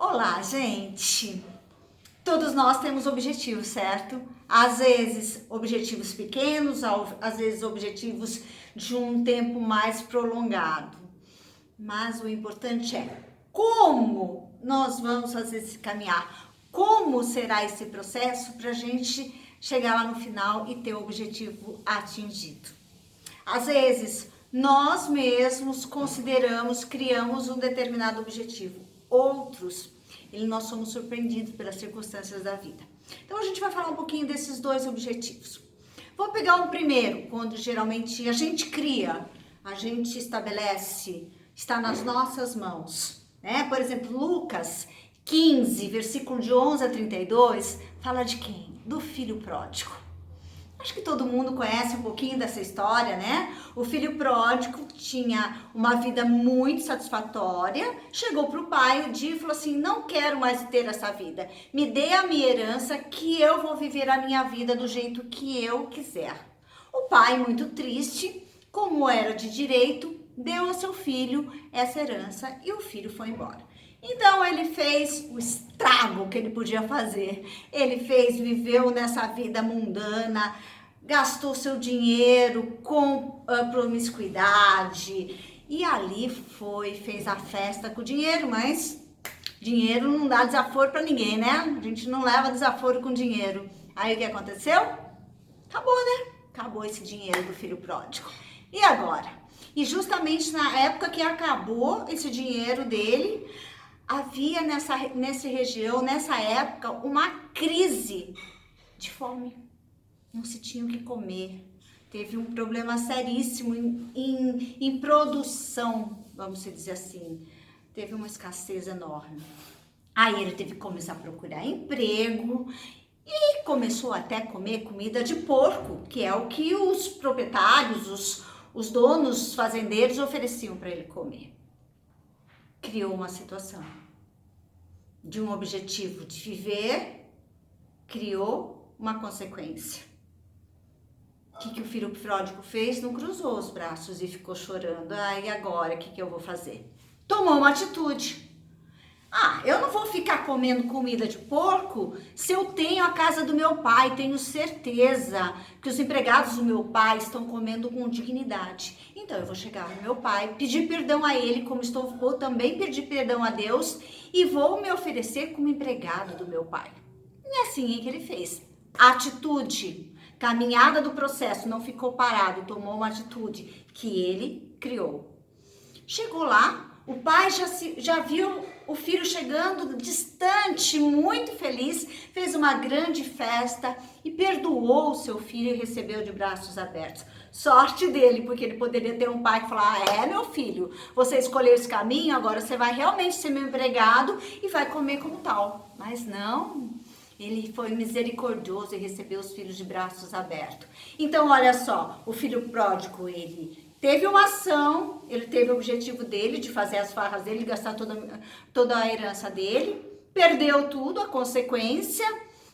Olá, gente! Todos nós temos objetivos, certo? Às vezes objetivos pequenos, às vezes objetivos de um tempo mais prolongado. Mas o importante é como nós vamos fazer esse caminhar, como será esse processo para a gente chegar lá no final e ter o objetivo atingido. Às vezes, nós mesmos criamos um determinado objetivo. Outros, nós somos surpreendidos pelas circunstâncias da vida. Então, a gente vai falar um pouquinho desses dois objetivos. Vou pegar um primeiro, quando geralmente a gente cria, a gente estabelece, está nas nossas mãos, né? Por exemplo, Lucas 15, versículo de 11 a 32, fala de quem? Do filho pródigo. Acho que todo mundo conhece um pouquinho dessa história, né? O filho pródigo tinha uma vida muito satisfatória, chegou para o pai um dia e falou assim: não quero mais ter essa vida, me dê a minha herança que eu vou viver a minha vida do jeito que eu quiser. O pai, muito triste, como era de direito, deu ao seu filho essa herança e o filho foi embora. Então ele fez o estrago que ele podia fazer. Viveu nessa vida mundana, gastou seu dinheiro com promiscuidade e ali fez a festa com o dinheiro, mas dinheiro não dá desaforo para ninguém, né? A gente não leva desaforo com dinheiro. Aí o que aconteceu? Acabou, né? Acabou esse dinheiro do filho pródigo. E agora? E justamente na época que acabou esse dinheiro dele, havia nessa época, uma crise de fome. Não se tinha o que comer. Teve um problema seríssimo em produção, vamos dizer assim. Teve uma escassez enorme. Aí ele teve que começar a procurar emprego e começou até a comer comida de porco, que é o que os proprietários, os donos, os fazendeiros ofereciam para ele comer. Criou uma situação de um objetivo de viver, criou uma consequência. O que o filho pródigo fez? Não cruzou os braços e ficou chorando. E agora, o que eu vou fazer? Tomou uma atitude. Eu não vou ficar comendo comida de porco se eu tenho a casa do meu pai, tenho certeza que os empregados do meu pai estão comendo com dignidade. Então eu vou chegar no meu pai, pedir perdão a ele, vou também pedir perdão a Deus e vou me oferecer como empregado do meu pai. E assim que ele fez. Atitude, caminhada do processo, não ficou parado, tomou uma atitude que ele criou. Chegou lá, o pai já viu o filho chegando distante, muito feliz, fez uma grande festa e perdoou o seu filho e recebeu de braços abertos. Sorte dele, porque ele poderia ter um pai que falar: meu filho, você escolheu esse caminho, agora você vai realmente ser meu empregado e vai comer como tal. Mas não, ele foi misericordioso e recebeu os filhos de braços abertos. Então, olha só, o filho pródigo, ele teve uma ação, ele teve o objetivo dele de fazer as farras dele, gastar toda a herança dele, perdeu tudo, a consequência,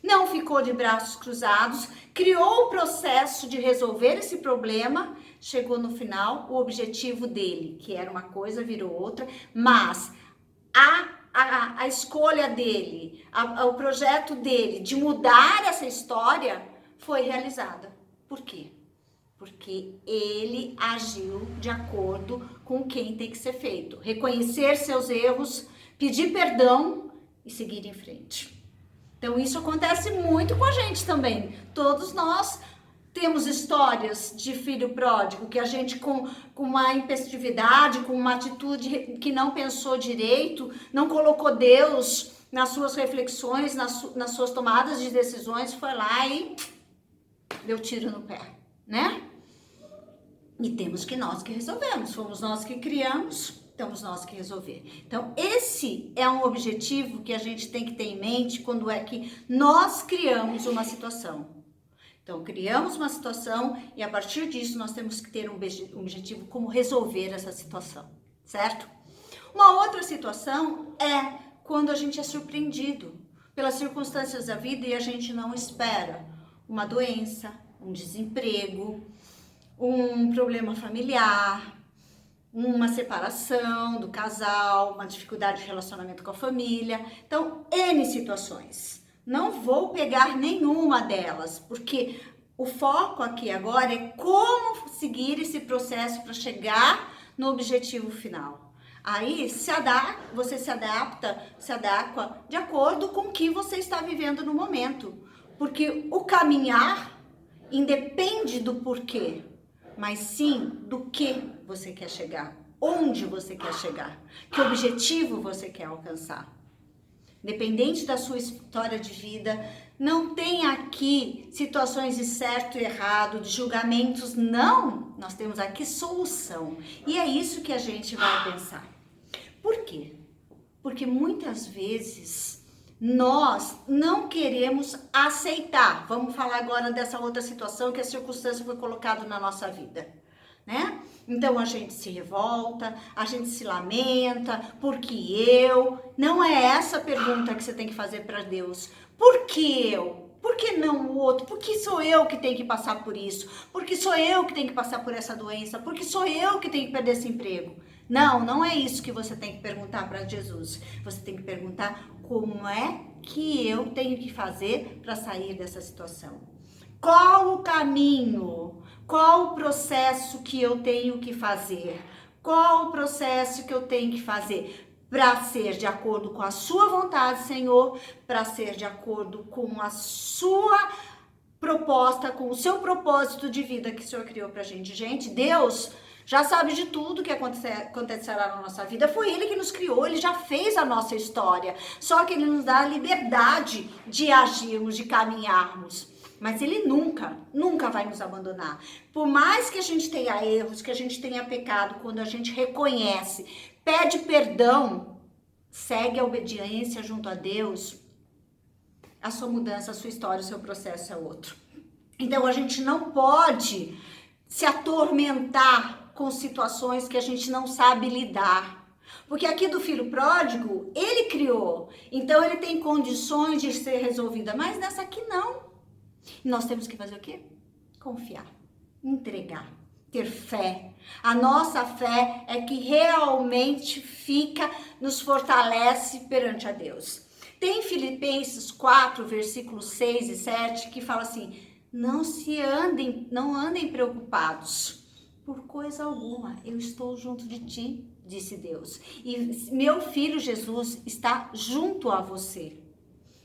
não ficou de braços cruzados, criou o processo de resolver esse problema, chegou no final, o objetivo dele, que era uma coisa, virou outra, mas a escolha dele, o projeto dele de mudar essa história foi realizada. Por quê? Porque ele agiu de acordo com quem tem que ser feito. Reconhecer seus erros, pedir perdão e seguir em frente. Então isso acontece muito com a gente também. Todos nós temos histórias de filho pródigo que a gente com uma impulsividade, com uma atitude que não pensou direito, não colocou Deus nas suas reflexões, nas suas tomadas de decisões, foi lá e deu tiro no pé, né? E nós que resolvemos, fomos nós que criamos, temos nós que resolver. Então, esse é um objetivo que a gente tem que ter em mente quando é que nós criamos uma situação. Então, criamos uma situação e a partir disso nós temos que ter um objetivo como resolver essa situação, certo? Uma outra situação é quando a gente é surpreendido pelas circunstâncias da vida e a gente não espera. Uma doença, um desemprego, um problema familiar, uma separação do casal, uma dificuldade de relacionamento com a família. Então, N situações. Não vou pegar nenhuma delas, porque o foco aqui agora é como seguir esse processo para chegar no objetivo final. Aí você se adequa de acordo com o que você está vivendo no momento. Porque o caminhar independe do porquê, mas sim do que você quer chegar, onde você quer chegar, que objetivo você quer alcançar. Independente da sua história de vida, não tem aqui situações de certo e errado, de julgamentos, não. Nós temos aqui solução. E é isso que a gente vai pensar. Por quê? Porque muitas vezes nós não queremos aceitar. Vamos falar agora dessa outra situação que a circunstância foi colocada na nossa vida, né? Então a gente se revolta, a gente se lamenta, porque eu? Não é essa a pergunta que você tem que fazer para Deus. Por que eu? Por que não o outro? Por que sou eu que tenho que passar por isso? Por que sou eu que tenho que passar por essa doença? Por que sou eu que tenho que perder esse emprego? Não, não é isso que você tem que perguntar para Jesus. Você tem que perguntar como é que eu tenho que fazer para sair dessa situação. Qual o caminho? Qual o processo que eu tenho que fazer? Qual o processo que eu tenho que fazer para ser de acordo com a sua vontade, Senhor, para ser de acordo com a sua proposta, com o seu propósito de vida que o Senhor criou pra gente. Gente, Deus já sabe de tudo que acontecerá na nossa vida. Foi Ele que nos criou, Ele já fez a nossa história. Só que Ele nos dá a liberdade de agirmos, de caminharmos. Mas Ele nunca vai nos abandonar. Por mais que a gente tenha erros, que a gente tenha pecado, quando a gente reconhece, pede perdão, segue a obediência junto a Deus, a sua mudança, a sua história, o seu processo é outro. Então a gente não pode se atormentar com situações que a gente não sabe lidar. Porque aqui do filho pródigo, ele criou. Então ele tem condições de ser resolvida, mas nessa aqui não. E nós temos que fazer o quê? Confiar, entregar, ter fé. A nossa fé é que realmente nos fortalece perante a Deus. Tem Filipenses 4, versículos 6 e 7, que fala assim: não andem preocupados por coisa alguma, eu estou junto de ti, disse Deus. E meu filho Jesus está junto a você.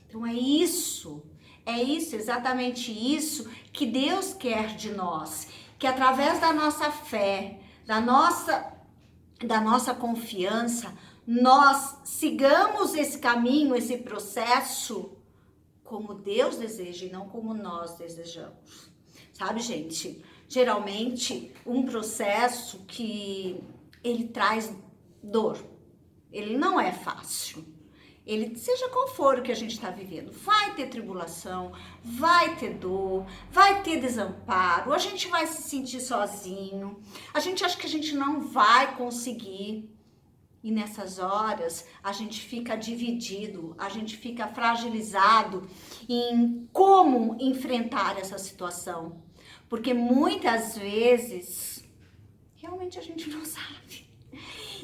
Então é isso, exatamente isso que Deus quer de nós. Que através da nossa fé, da nossa confiança, nós sigamos esse caminho, esse processo, como Deus deseja e não como nós desejamos. Sabe, gente? Geralmente, um processo que ele traz dor. Ele não é fácil. Ele, seja qual for o que a gente está vivendo, vai ter tribulação, vai ter dor, vai ter desamparo, a gente vai se sentir sozinho, a gente acha que a gente não vai conseguir. E nessas horas, a gente fica dividido, a gente fica fragilizado em como enfrentar essa situação. Porque muitas vezes, realmente a gente não sabe.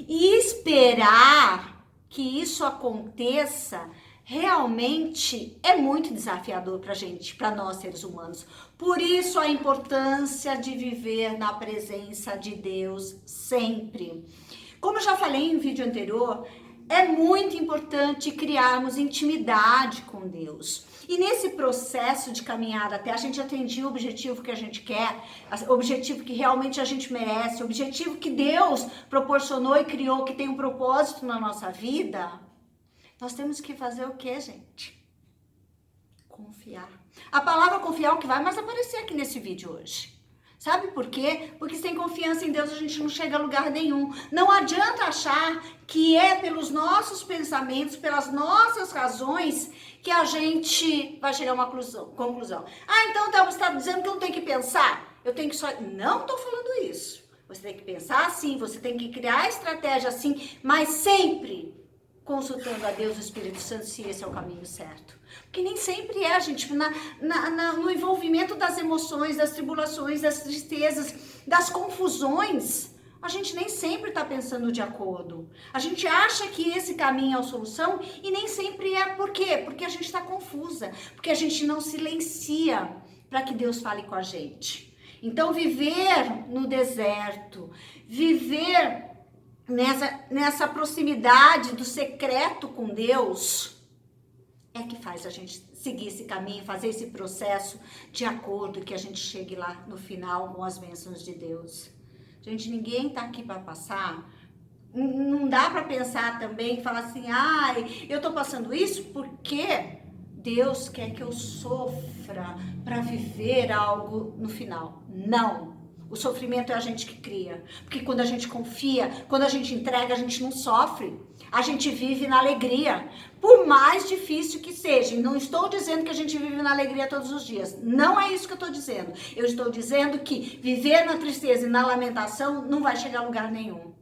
E esperar que isso aconteça, realmente é muito desafiador pra gente, pra nós seres humanos. Por isso a importância de viver na presença de Deus sempre. Como eu já falei em um vídeo anterior, é muito importante criarmos intimidade com Deus. E nesse processo de caminhada até a gente atingir o objetivo que a gente quer, o objetivo que realmente a gente merece, o objetivo que Deus proporcionou e criou, que tem um propósito na nossa vida, nós temos que fazer o quê, gente? Confiar. A palavra confiar é o que vai mais aparecer aqui nesse vídeo hoje. Sabe por quê? Porque sem confiança em Deus a gente não chega a lugar nenhum. Não adianta achar que é pelos nossos pensamentos, pelas nossas razões, que a gente vai chegar a uma conclusão. Ah, então você está dizendo que eu não tenho que pensar? Eu tenho que só... Não estou falando isso. Você tem que pensar assim, você tem que criar estratégia assim, mas sempre consultando a Deus, o Espírito Santo, se esse é o caminho certo. Porque nem sempre é, gente, no envolvimento das emoções, das tribulações, das tristezas, das confusões, A gente nem sempre está pensando de acordo. A gente acha que esse caminho é a solução e nem sempre é. Por quê? Porque a gente está confusa. Porque a gente não silencia para que Deus fale com a gente. Então, viver no deserto, viver nessa proximidade do secreto com Deus, é que faz a gente seguir esse caminho, fazer esse processo de acordo, que a gente chegue lá no final com as bênçãos de Deus. Gente, ninguém tá aqui para passar. Não dá para pensar também e falar assim, ai, eu tô passando isso porque Deus quer que eu sofra para viver algo no final. Não. O sofrimento é a gente que cria. Porque quando a gente confia, quando a gente entrega, a gente não sofre. A gente vive na alegria. Por mais difícil que seja. E não estou dizendo que a gente vive na alegria todos os dias. Não é isso que eu estou dizendo. Eu estou dizendo que viver na tristeza e na lamentação não vai chegar a lugar nenhum.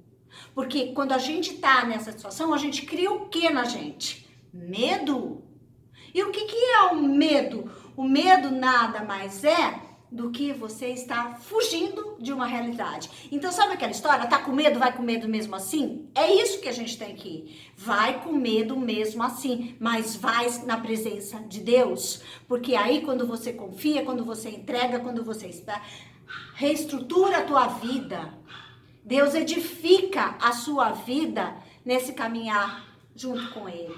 Porque quando a gente está nessa situação, a gente cria o que na gente? Medo. E o que é o medo? O medo nada mais é do que você está fugindo de uma realidade. Então, sabe aquela história? Tá com medo, vai com medo mesmo assim? É isso que a gente tem que ir. Vai com medo mesmo assim, mas vai na presença de Deus. Porque aí, quando você confia, quando você entrega, quando você está, reestrutura a tua vida. Deus edifica a sua vida nesse caminhar junto com Ele.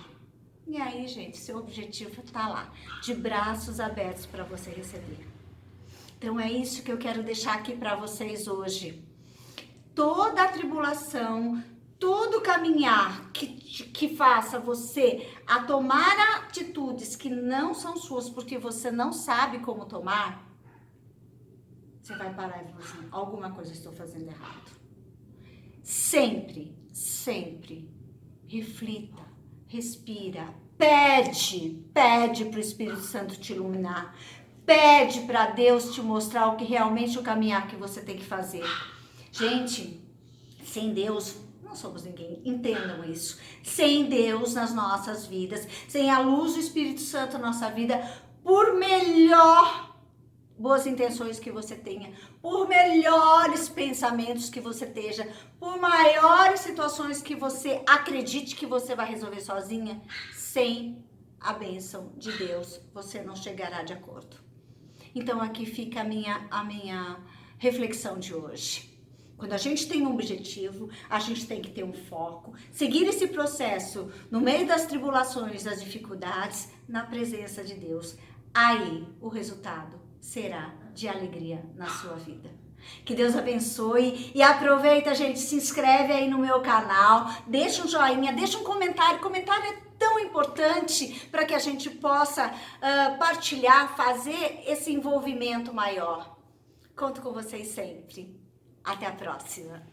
E aí, gente, seu objetivo tá lá, de braços abertos para você receber. Então é isso que eu quero deixar aqui para vocês hoje. Toda a tribulação, todo caminhar que faça você a tomar atitudes que não são suas, porque você não sabe como tomar, você vai parar e falar assim, alguma coisa estou fazendo errado. Sempre, sempre, reflita, respira, pede para o Espírito Santo te iluminar. Pede para Deus te mostrar o que realmente o caminhar que você tem que fazer. Gente, sem Deus não somos ninguém, entendam isso. Sem Deus nas nossas vidas, sem a luz do Espírito Santo na nossa vida, por melhor boas intenções que você tenha, por melhores pensamentos que você esteja, por maiores situações que você acredite que você vai resolver sozinha, sem a bênção de Deus, você não chegará de acordo. Então aqui fica a minha reflexão de hoje. Quando a gente tem um objetivo, a gente tem que ter um foco, seguir esse processo no meio das tribulações, das dificuldades, na presença de Deus. Aí o resultado será de alegria na sua vida. Que Deus abençoe e aproveita, gente, se inscreve aí no meu canal, deixa um joinha, deixa um comentário. Comentário é tão importante para que a gente possa partilhar, fazer esse envolvimento maior. Conto com vocês sempre. Até a próxima.